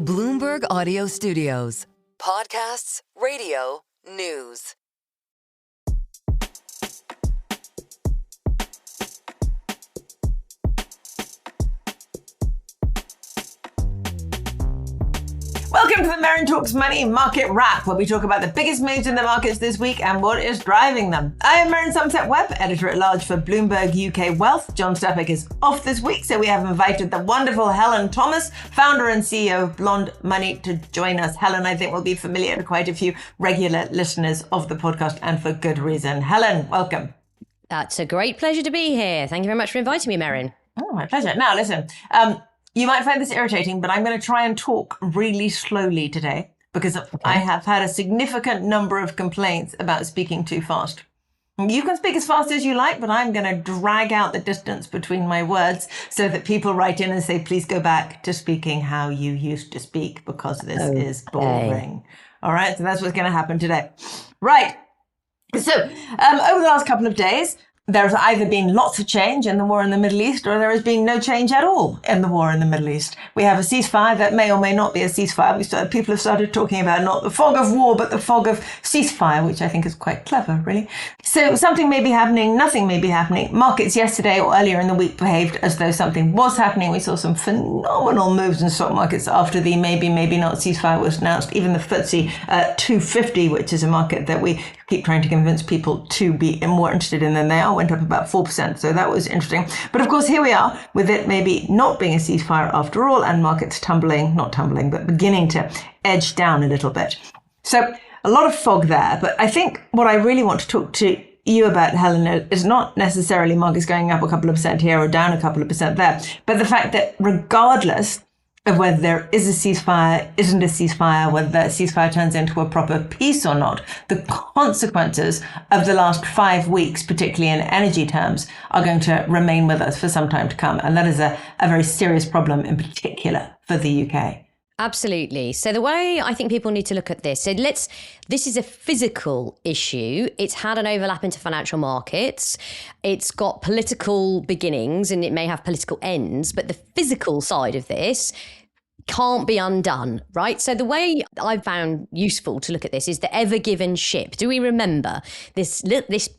Bloomberg Audio Studios. Podcasts, radio, news. Welcome to the Merryn Talks Money Market Wrap, where we talk about the biggest moves in the markets this week and what is driving them. I am Merryn Somerset Webb, editor-at-large for Bloomberg UK Wealth. John Steppick is off this week, so we have invited the wonderful Helen Thomas, founder and CEO of Blonde Money, to join us. Helen, I think, will be familiar to quite a few regular listeners of the podcast, and for good reason. Helen, welcome. That's a great pleasure to be here. Thank you very much for inviting me, Merryn. Oh, my pleasure. Now, listen, you might find this irritating, but I'm going to try and talk really slowly today because I have had a significant number of complaints about speaking too fast. You can speak as fast as you like, but I'm going to drag out the distance between my words so that people write in and say, please go back to speaking how you used to speak because this is boring. All right, so that's what's going to happen today. Right. So over the last couple of days, there's either been lots of change in the war in the Middle East or there has been no change at all in the war in the Middle East. We have a ceasefire that may or may not be a ceasefire. People have started talking about not the fog of war, but the fog of ceasefire, which I think is quite clever, really. So something may be happening, nothing may be happening. Markets yesterday or earlier in the week behaved as though something was happening. We saw some phenomenal moves in stock markets after the maybe not ceasefire was announced. Even the FTSE 250, which is a market that we keep trying to convince people to be more interested in than they are, went up about 4%. So that was interesting. But of course, here we are with it maybe not being a ceasefire after all, and markets not tumbling, but beginning to edge down a little bit. So a lot of fog there. But I think what I really want to talk to you about, Helen, is not necessarily markets going up a couple of percent here or down a couple of percent there, but the fact that regardless of whether there is a ceasefire, isn't a ceasefire, whether that ceasefire turns into a proper peace or not, the consequences of the last 5 weeks, particularly in energy terms, are going to remain with us for some time to come. And that is a very serious problem, in particular for the UK. Absolutely. So the way I think people need to look at this, this is a physical issue. It's had an overlap into financial markets. It's got political beginnings and it may have political ends, but the physical side of this can't be undone, right? So the way I've found useful to look at this is the Ever Given ship. Do we remember this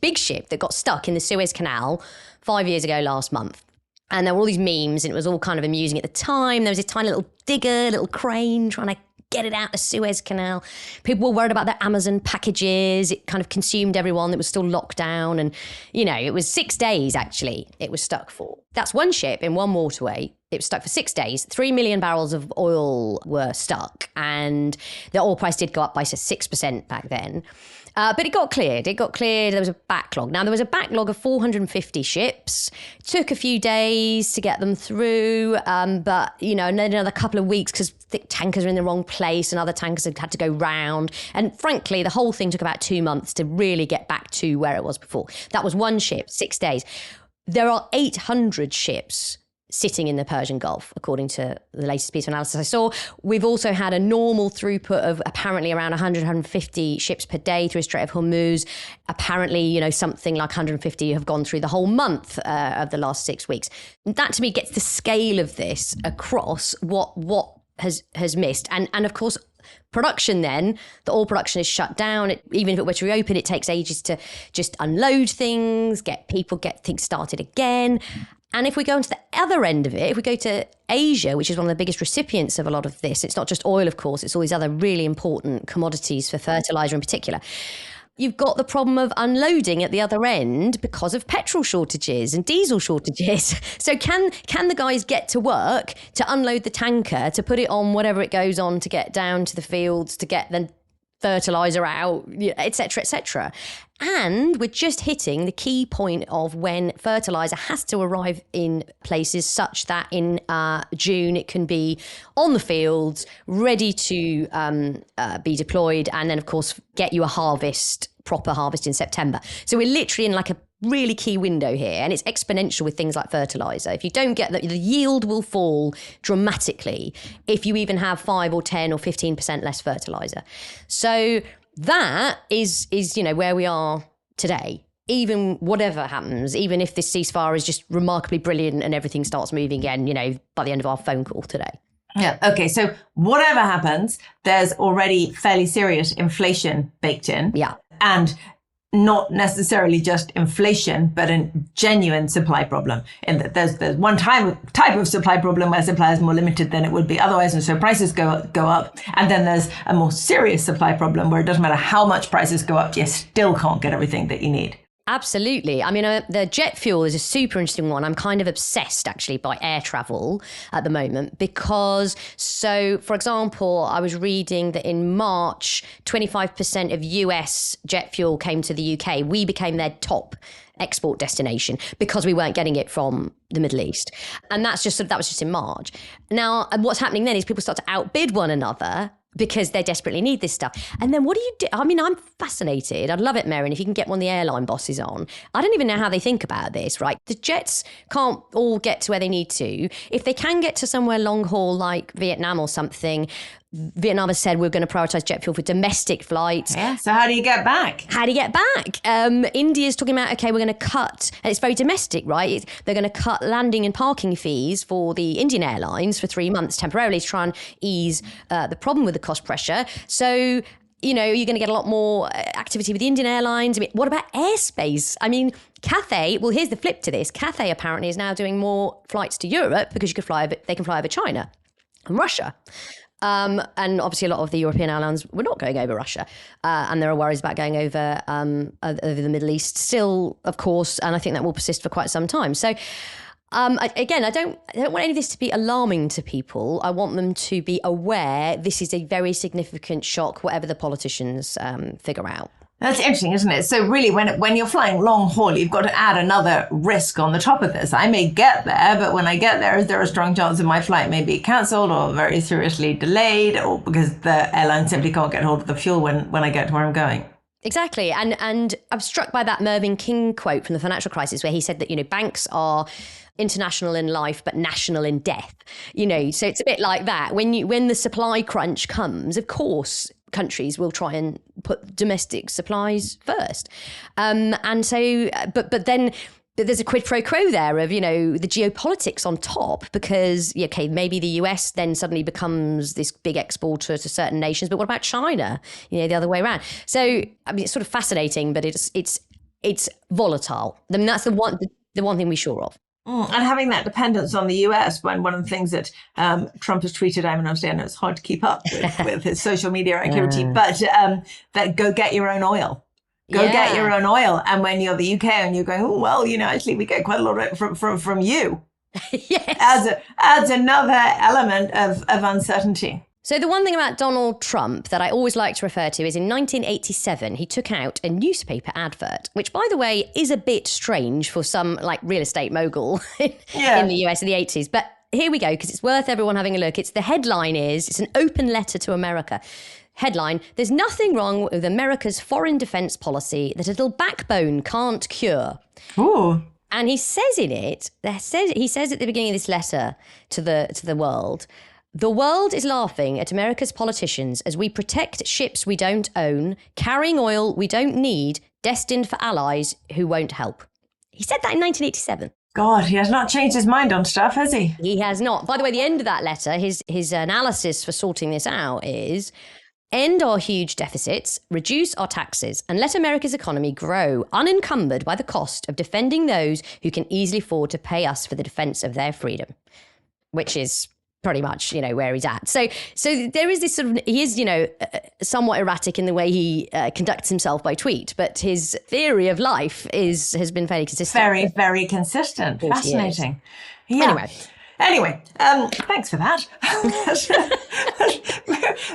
big ship that got stuck in the Suez Canal 5 years ago last month? And there were all these memes and it was all kind of amusing at the time. There was this tiny little digger, little crane trying to get it out the Suez Canal. People were worried about their Amazon packages. It kind of consumed everyone that was still locked down. And, it was 6 days, actually, it was stuck for. That's one ship in one waterway. It was stuck for 6 days. 3 million barrels of oil were stuck. And the oil price did go up by 6% back then. But it got cleared. There was a backlog. Now, there was a backlog of 450 ships. It took a few days to get them through. But, and then another couple of weeks because tankers are in the wrong place and other tankers had to go round. And frankly, the whole thing took about 2 months to really get back to where it was before. That was one ship, 6 days. There are 800 ships sitting in the Persian Gulf, according to the latest piece of analysis I saw. We've also had a normal throughput of apparently around 150 ships per day through the Strait of Hormuz. Apparently, something like 150 have gone through the whole month of the last 6 weeks. That, to me, gets the scale of this across what has missed. And of course, production then, the oil production is shut down. Even if it were to reopen, it takes ages to just unload things, get things started again. And if we go into the other end of it, if we go to Asia, which is one of the biggest recipients of a lot of this, it's not just oil, of course, it's all these other really important commodities for fertilizer in particular. You've got the problem of unloading at the other end because of petrol shortages and diesel shortages. So can the guys get to work to unload the tanker, to put it on whatever it goes on to get down to the fields, to get the fertilizer out, et cetera, et cetera. And we're just hitting the key point of when fertilizer has to arrive in places such that in June it can be on the fields, ready to be deployed, and then, of course, get you a proper harvest in September. So we're literally in like a really key window here, and it's exponential with things like fertilizer. If you don't get that, the yield will fall dramatically if you even have 5 or 10 or 15% less fertilizer. So that is where we are today. Even whatever happens, even if this ceasefire is just remarkably brilliant and everything starts moving again, by the end of our phone call today. Yeah. Okay. So whatever happens, there's already fairly serious inflation baked in. Yeah. And not necessarily just inflation, but a genuine supply problem. In that there's one type of supply problem where supply is more limited than it would be otherwise, and so prices go up. And then there's a more serious supply problem where it doesn't matter how much prices go up, you still can't get everything that you need. Absolutely. I mean, the jet fuel is a super interesting one. I'm kind of obsessed, actually, by air travel at the moment because, so, for example, I was reading that in March, 25% of US jet fuel came to the UK. We became their top export destination because we weren't getting it from the Middle East. And that was just in March. Now, what's happening then is people start to outbid one another because they desperately need this stuff. And then what do you do? I mean, I'm fascinated. I'd love it, Merryn, if you can get one of the airline bosses on. I don't even know how they think about this, right? The jets can't all get to where they need to. If they can get to somewhere long haul like Vietnam or something, Vietnam has said we're going to prioritise jet fuel for domestic flights. Yeah. So how do you get back? India's talking about, okay, we're going to cut, and it's very domestic, right? They're going to cut landing and parking fees for the Indian airlines for 3 months temporarily to try and ease the problem with the cost pressure. So, you know, you're going to get a lot more activity with the Indian airlines. I mean, what about airspace? I mean, Cathay, well, here's the flip to this. Cathay apparently is now doing more flights to Europe because they can fly over China and Russia. And obviously a lot of the European airlines were not going over Russia. And there are worries about going over the Middle East still, of course, and I think that will persist for quite some time. So, again, I don't want any of this to be alarming to people. I want them to be aware this is a very significant shock, whatever the politicians figure out. That's interesting, isn't it? So really, when you're flying long haul, you've got to add another risk on the top of this. I may get there, but when I get there, is there a strong chance that my flight may be cancelled or very seriously delayed, or because the airline simply can't get hold of the fuel when I get to where I'm going? Exactly. And I'm struck by that Mervyn King quote from the financial crisis where he said that, you know, banks are international in life but national in death. You know, so it's a bit like that. When the supply crunch comes, of course, countries will try and put domestic supplies first. And so, but then there's a quid pro quo there of, you know, the geopolitics on top because, okay, maybe the US then suddenly becomes this big exporter to certain nations, but what about China? You know, the other way around. So, I mean, it's sort of fascinating, but it's volatile. I mean, that's the one thing we're sure of. And having that dependence on the US, when one of the things that Trump has tweeted, I understand it's hard to keep up with his social media activity, but that go get your own oil. Get your own oil. And when you're the UK and you're going, oh, well, you know, actually we get quite a lot of it from you. Yes. Adds another element of uncertainty. So the one thing about Donald Trump that I always like to refer to is in 1987, he took out a newspaper advert, which, by the way, is a bit strange for some like real estate mogul in the US in the 80s. But here we go, because it's worth everyone having a look. It's an open letter to America. Headline, there's nothing wrong with America's foreign defense policy that a little backbone can't cure. Ooh. And he says in it, he says at the beginning of this letter to the world, the world is laughing at America's politicians as we protect ships we don't own, carrying oil we don't need, destined for allies who won't help. He said that in 1987. God, he has not changed his mind on stuff, has he? He has not. By the way, the end of that letter, his analysis for sorting this out is end our huge deficits, reduce our taxes, and let America's economy grow unencumbered by the cost of defending those who can easily afford to pay us for the defense of their freedom, which is pretty much, you know, where he's at. So there is this sort of, he is, you know, somewhat erratic in the way he conducts himself by tweet, but his theory of life has been fairly consistent. Very, very consistent. Fascinating. Yeah. Anyway, thanks for that.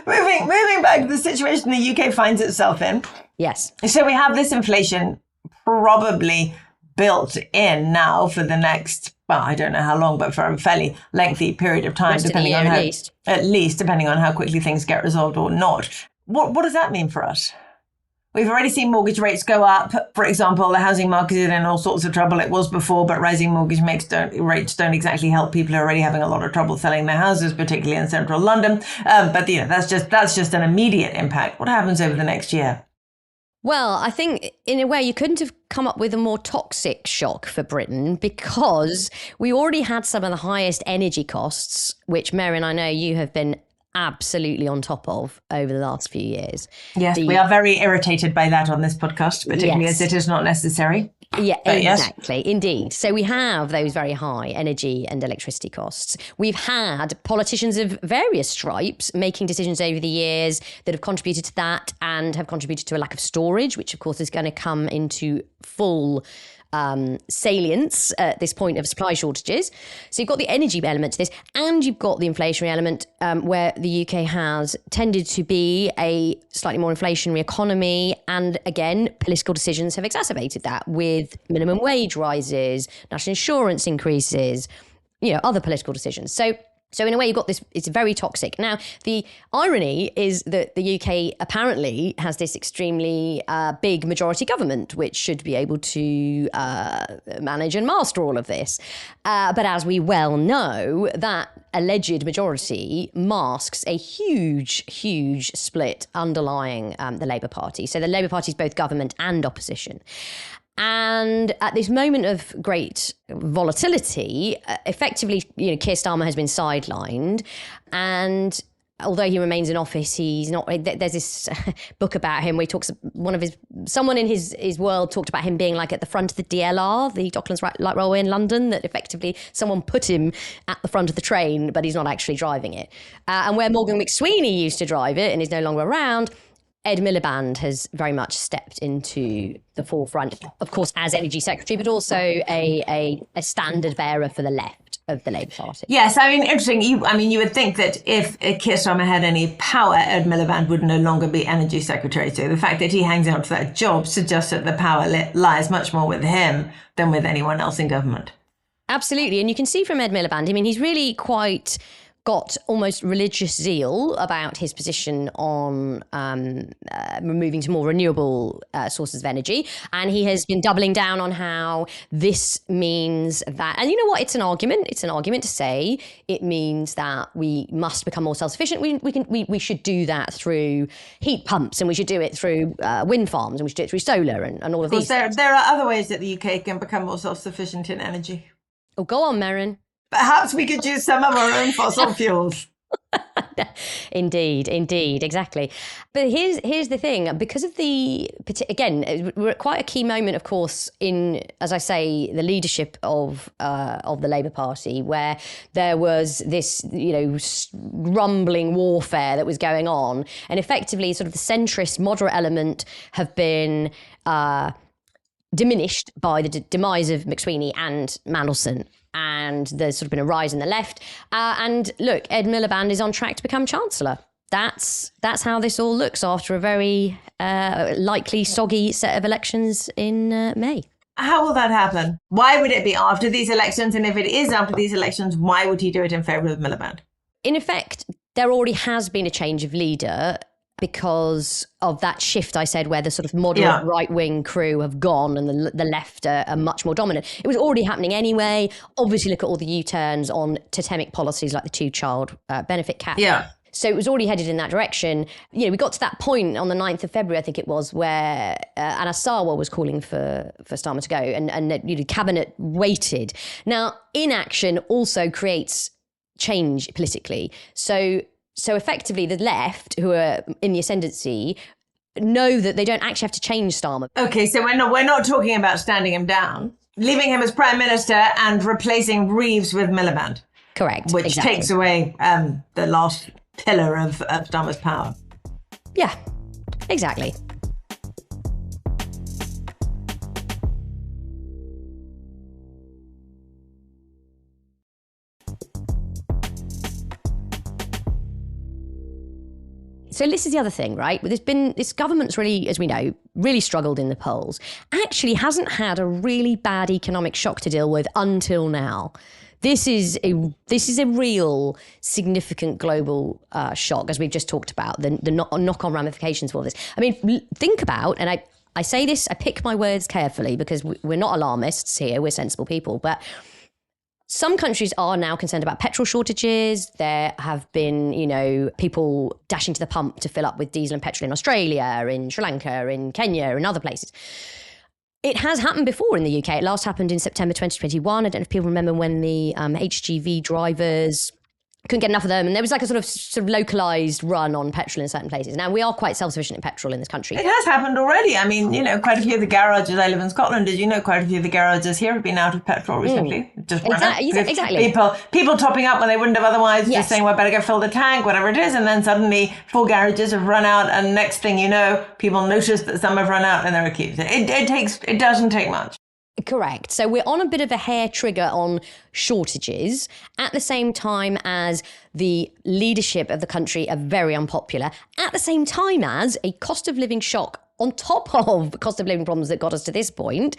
moving back to the situation the UK finds itself in. Yes. So we have this inflation probably built in now for the next, well, I don't know how long, but for a fairly lengthy period of time, depending on depending on how quickly things get resolved or not. What does that mean for us? We've already seen mortgage rates go up. For example, the housing market is in all sorts of trouble. It was before, but rising mortgage rates don't exactly help people who are already having a lot of trouble selling their houses, particularly in central London. But you know, that's just an immediate impact. What happens over the next year? Well, I think in a way you couldn't have come up with a more toxic shock for Britain, because we already had some of the highest energy costs, which, Merryn, I know you have been absolutely on top of over the last few years. Yes, we are very irritated by that on this podcast, particularly as it is not necessary. Yeah, But exactly. Yes. Indeed. So we have those very high energy and electricity costs. We've had politicians of various stripes making decisions over the years that have contributed to that and have contributed to a lack of storage, which of course is going to come into full salience at this point of supply shortages. So you've got the energy element to this, and you've got the inflationary element, where the UK has tended to be a slightly more inflationary economy. And again, political decisions have exacerbated that with minimum wage rises, national insurance increases, other political decisions. So in a way, you've got this, it's very toxic. Now, the irony is that the UK apparently has this extremely big majority government, which should be able to manage and master all of this. But as we well know, that alleged majority masks a huge, huge split underlying the Labour Party. So the Labour Party is both government and opposition. And at this moment of great volatility, effectively, Keir Starmer has been sidelined. And although he remains in office, he's not. There's this book about him where he talks. Someone in his world talked about him being like at the front of the DLR, the Docklands Light Railway in London. That effectively someone put him at the front of the train, but he's not actually driving it. And where Morgan McSweeney used to drive it and is no longer around, Ed Miliband has very much stepped into the forefront, of course, as Energy Secretary, but also a standard bearer for the left of the Labour Party. Yes, interesting. You would think that if Keir Starmer had any power, Ed Miliband would no longer be Energy Secretary. So the fact that he hangs on to that job suggests that the power lies much more with him than with anyone else in government. Absolutely. And you can see from Ed Miliband, he's really got almost religious zeal about his position on moving to more renewable sources of energy. And he has been doubling down on how this means that, and you know what, it's an argument to say it means that we must become more self-sufficient. We should do that through heat pumps, and we should do it through wind farms, and we should do it through solar and all of these things. There are other ways that the UK can become more self-sufficient in energy. Oh, go on, Merryn. Perhaps we could use some of our own fossil fuels. Indeed, exactly. But here's the thing, because of again, we're at quite a key moment, of course, in, as I say, the leadership of the Labour Party, where there was this, rumbling warfare that was going on, and effectively sort of the centrist moderate element have been diminished by the demise of McSweeney and Mandelson. And there's sort of been a rise in the left. And look, Ed Miliband is on track to become Chancellor. That's how this all looks after a very likely soggy set of elections in May. How will that happen? Why would it be after these elections? And if it is after these elections, why would he do it in favour of Miliband? In effect, there already has been a change of leader because of that shift I said, where the sort of moderate right-wing crew have gone and the left are much more dominant. It was already happening anyway. Obviously, look at all the U-turns on totemic policies like the two-child benefit cap. Yeah. So it was already headed in that direction. We got to that point on the 9th of February, I think it was, where Anna Sarwar was calling for Starmer to go, and cabinet waited. Now, inaction also creates change politically. So effectively, the left, who are in the ascendancy, know that they don't actually have to change Starmer. Okay, so we're not talking about standing him down, leaving him as Prime Minister and replacing Reeves with Miliband. Correct. Which takes away the last pillar of Starmer's power. Yeah, exactly. So this is the other thing, right? This government's really, as we know, really struggled in the polls. Actually hasn't had a really bad economic shock to deal with until now. This is a real significant global shock, as we've just talked about, the knock-on ramifications for all this. Think about, and I say this, I pick my words carefully because we're not alarmists here, we're sensible people, but Some countries are now concerned about petrol shortages. There have been, people dashing to the pump to fill up with diesel and petrol in Australia, in Sri Lanka, in Kenya, and other places. It has happened before in the UK. It last happened in September 2021. I don't know if people remember when the HGV drivers couldn't get enough of them. And there was like a sort of localized run on petrol in certain places. Now, we are quite self-sufficient in petrol in this country. It has happened already. I mean, quite a few of the garages, I live in Scotland, quite a few of the garages here have been out of petrol recently. Just exactly. People topping up when they wouldn't have otherwise, just saying, well, I better go fill the tank, whatever it is. And then suddenly 4 garages have run out. And next thing you know, people notice that some have run out and they're accused. It doesn't take much. Correct. So we're on a bit of a hair trigger on shortages at the same time as the leadership of the country are very unpopular, at the same time as a cost of living shock on top of the cost of living problems that got us to this point.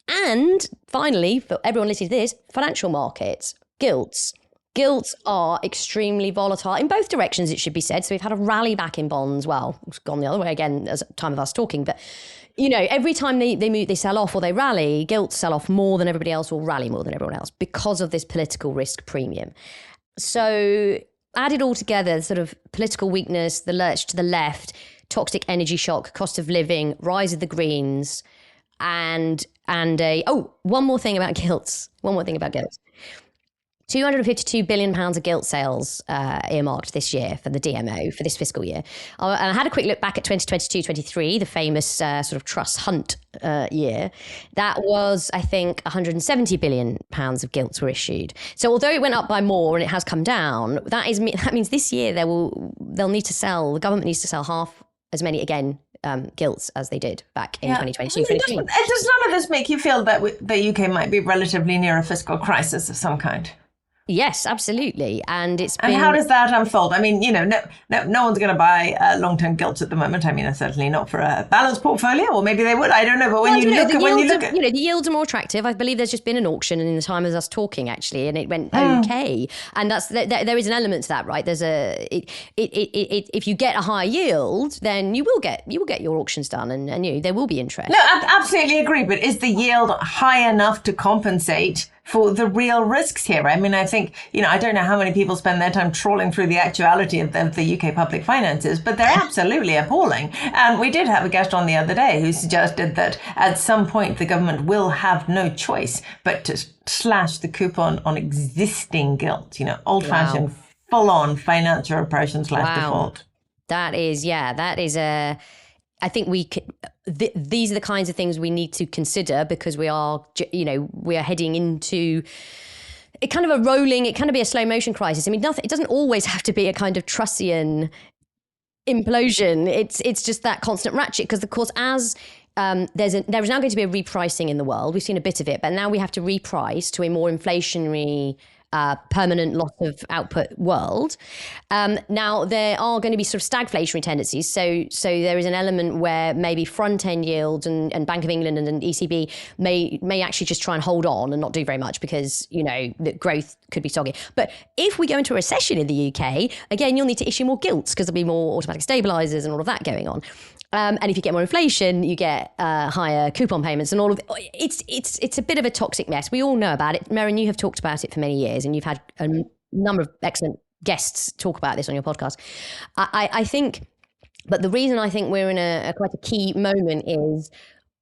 And finally, for everyone listening to this, financial markets, gilts. Gilts are extremely volatile in both directions, it should be said. So we've had a rally back in bonds. Well, it's gone the other way again as time of us talking. But, every time they sell off or they rally, gilts sell off more than everybody else or rally more than everyone else because of this political risk premium. So added all together, sort of political weakness, the lurch to the left, toxic energy shock, cost of living, rise of the Greens, and one more thing about gilts. 252 billion pounds of gilt sales earmarked this year for the DMO for this fiscal year. And I had a quick look back at 2022-23, the famous sort of Truss Hunt year. That was, I think, 170 billion pounds of gilts were issued. So although it went up by more and it has come down, that means this year the government needs to sell half as many gilts as they did back in 2022. Does none of this make you feel that the UK might be relatively near a fiscal crisis of some kind? Yes, absolutely. And how does that unfold? I mean, no one's going to buy long-term gilts at the moment. I mean, certainly not for a balanced portfolio, or maybe they would. I don't know. But when you look at the yields are more attractive. I believe there's just been an auction in the time of us talking, actually, and it went okay. And there is an element to that, right? There's if you get a higher yield, then you will get your auctions done, and there will be interest. No, I absolutely agree. But is the yield high enough to compensate for the real risks here? I mean, I think, I don't know how many people spend their time trawling through the actuality of the UK public finances, but they're absolutely appalling. And we did have a guest on the other day who suggested that at some point the government will have no choice but to slash the coupon on existing gilt, old-fashioned, full-on financial repression / default. That is I think we could. These are the kinds of things we need to consider because we are heading into it kind of be a slow motion crisis. I mean, it doesn't always have to be a kind of Trussian implosion. It's just that constant ratchet because, of course, as there is now going to be a repricing in the world. We've seen a bit of it, but now we have to reprice to a more inflationary permanent loss of output world. Now, there are going to be sort of stagflationary tendencies. So there is an element where maybe front-end yields and Bank of England and ECB may actually just try and hold on and not do very much because, the growth could be soggy. But if we go into a recession in the UK, again, you'll need to issue more gilts because there'll be more automatic stabilisers and all of that going on. And if you get more inflation, you get higher coupon payments and all of it. It's a bit of a toxic mess. We all know about it. Merryn, you have talked about it for many years and you've had a number of excellent guests talk about this on your podcast. I think, but the reason I think we're in quite a key moment is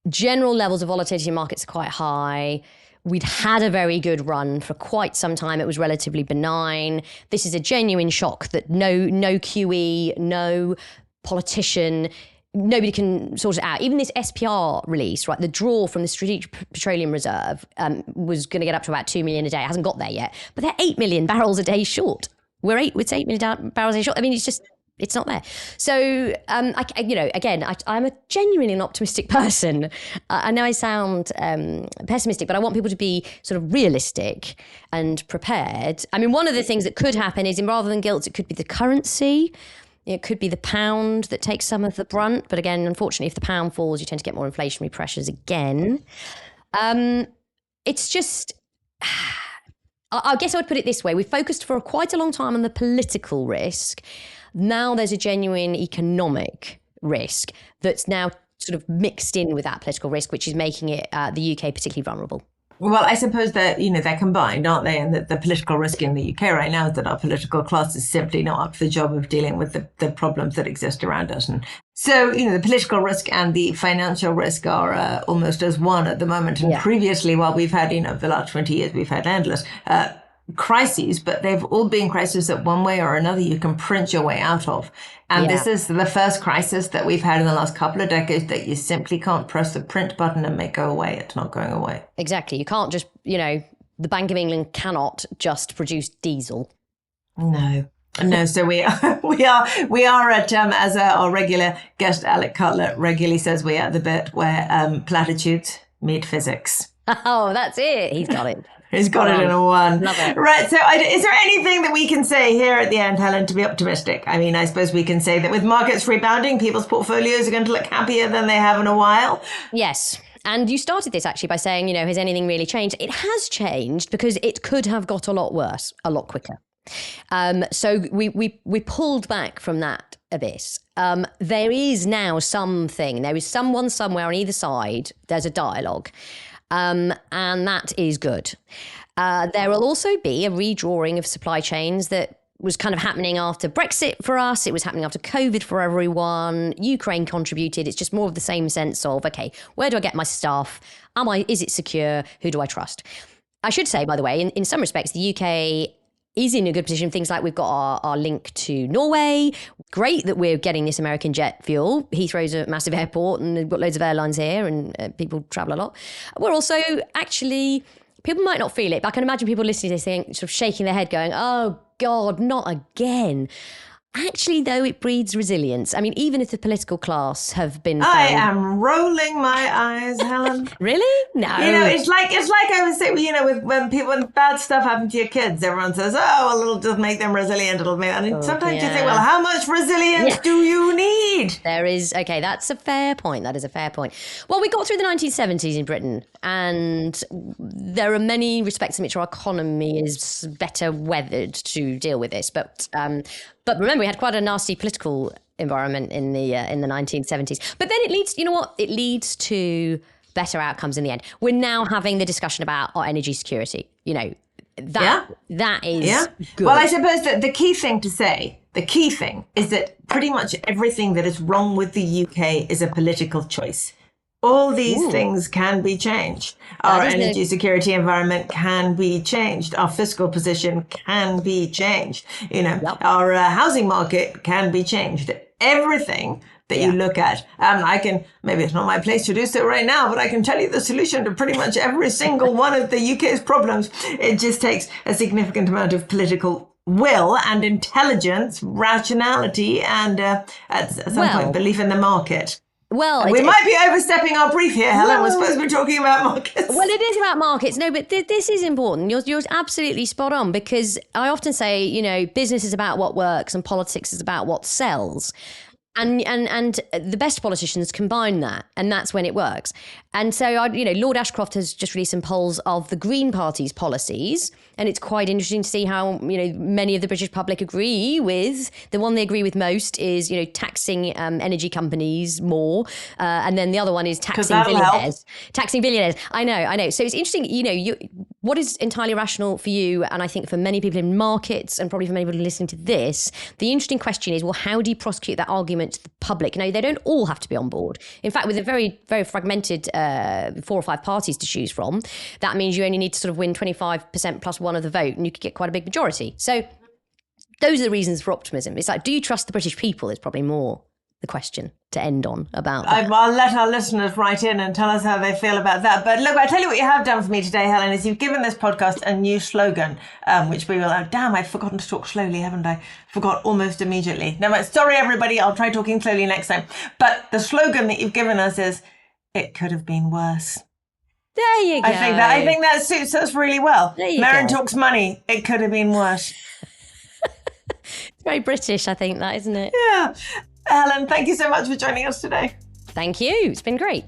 general levels of volatility in markets are quite high. We'd had a very good run for quite some time. It was relatively benign. This is a genuine shock that no QE, no politician, nobody can sort it out. Even this SPR release, right? The draw from the Strategic Petroleum Reserve was going to get up to about 2 million a day. It hasn't got there yet, but they're 8 million barrels a day short. It's 8 million barrels a day short. I mean, it's not there. So, I'm a genuinely an optimistic person. I know I sound pessimistic, but I want people to be sort of realistic and prepared. I mean, one of the things that could happen is, rather than gilts, it could be the currency. It could be the pound that takes some of the brunt. But again, unfortunately, if the pound falls, you tend to get more inflationary pressures again. It's just, I guess I would put it this way. We focused for quite a long time on the political risk. Now there's a genuine economic risk that's now sort of mixed in with that political risk, which is making it the UK particularly vulnerable. Well, I suppose that, they're combined, aren't they? And that the political risk in the UK right now is that our political class is simply not up for the job of dealing with the problems that exist around us. And so, the political risk and the financial risk are almost as one at the moment. And previously, while we've had, the last 20 years, we've had endless crises, but they've all been crises that one way or another you can print your way out of. And this is the first crisis that we've had in the last couple of decades that you simply can't press the print button and make go away. It's not going away. Exactly. You can't just, the Bank of England cannot just produce diesel. No. So we are at, as our regular guest Alec Cutler regularly says, we are at the bit where platitudes meet physics. Oh, that's it. He's got it. He's got it in a one. Love it. Right. So is there anything that we can say here at the end, Helen, to be optimistic? I mean, I suppose we can say that with markets rebounding, people's portfolios are going to look happier than they have in a while. Yes. And you started this actually by saying, has anything really changed? It has changed because it could have got a lot worse, a lot quicker. So we pulled back from that abyss. There is now something. There is someone somewhere on either side. There's a dialogue. And that is good. There will also be a redrawing of supply chains that was kind of happening after Brexit for us. It was happening after COVID for everyone. Ukraine contributed. It's just more of the same sense of, okay, where do I get my stuff? Is it secure? Who do I trust? I should say, by the way, in some respects, the UK is in a good position. Things like we've got our link to Norway. Great that we're getting this American jet fuel. Heathrow's a massive airport and we've got loads of airlines here and people travel a lot. We're also actually, people might not feel it, but I can imagine people listening to this thing sort of shaking their head going, oh God, not again. Actually, though, it breeds resilience. I mean, even if the political class have been I am rolling my eyes, Helen. Really? No. It's like I was saying, when bad stuff happens to your kids, everyone says, oh, well, it'll just make them resilient. And sometimes you think, well, how much resilience do you need? There is, okay, that's a fair point. That is a fair point. Well, we got through the 1970s in Britain, and there are many respects in which our economy is better weathered to deal with this. But remember, we had quite a nasty political environment in the 1970s. But then it leads, it leads to better outcomes in the end. We're now having the discussion about our energy security. That is good. Well, I suppose that the key thing is that pretty much everything that is wrong with the UK is a political choice. All these things can be changed. Our energy security environment can be changed. Our fiscal position can be changed. Our housing market can be changed. Everything that you look at. Maybe it's not my place to do so right now, but I can tell you the solution to pretty much every single one of the UK's problems. It just takes a significant amount of political will and intelligence, rationality, and at some point, belief in the market. Well, we might be overstepping our brief here, Helen. We're supposed to be talking about markets. Well, it is about markets. No, but this is important. You're absolutely spot on, because I often say, business is about what works and politics is about what sells. And the best politicians combine that, and that's when it works. And so, Lord Ashcroft has just released some polls of the Green Party's policies, and it's quite interesting to see how, many of the British public agree with. The one they agree with most is, taxing energy companies more. And then the other one is taxing billionaires. Taxing billionaires. I know. So it's interesting, what is entirely rational for you, and I think for many people in markets, and probably for many people listening to this, the interesting question is, well, how do you prosecute that argument to the public? They don't all have to be on board. In fact, with a very, very fragmented 4 or 5 parties to choose from, that means you only need to sort of win 25% plus one of the vote, and you could get quite a big majority. So those are the reasons for optimism. It's like, do you trust the British people is probably more the question to end on about that. I'll let our listeners write in and tell us how they feel about that. But look, I tell you what you have done for me today, Helen, is you've given this podcast a new slogan, which we will, I've forgotten to talk slowly, haven't I? Forgot almost immediately. No, sorry, everybody, I'll try talking slowly next time. But the slogan that you've given us is, it could have been worse. There you go. I think that suits us really well. Merryn go. Talks Money, it could have been worse. It's very British, I think, that, isn't it? Yeah. Helen, thank you so much for joining us today. Thank you. It's been great.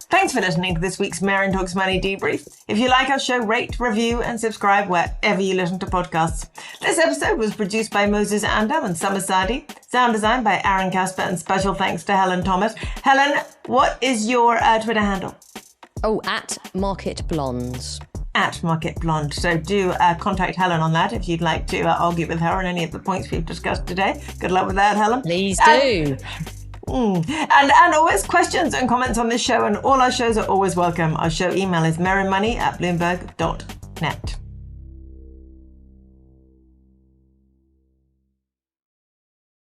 Thanks Thanks for listening to this week's Merryn Talks Money debrief. If you like our show, rate, review, and subscribe wherever you listen to podcasts. This episode was produced by Moses Andam and Summer Sadi. Sound design by Aaron Casper, and special thanks to Helen Thomas. Helen, what is your Twitter handle? At Market Blondes. At Market Blonde. So do contact Helen on that if you'd like to argue with her on any of the points we've discussed today. Good luck with that, Helen. Please do. And always questions and comments on this show, and all our shows are always welcome. Our show email is merrynmoney@bloomberg.net.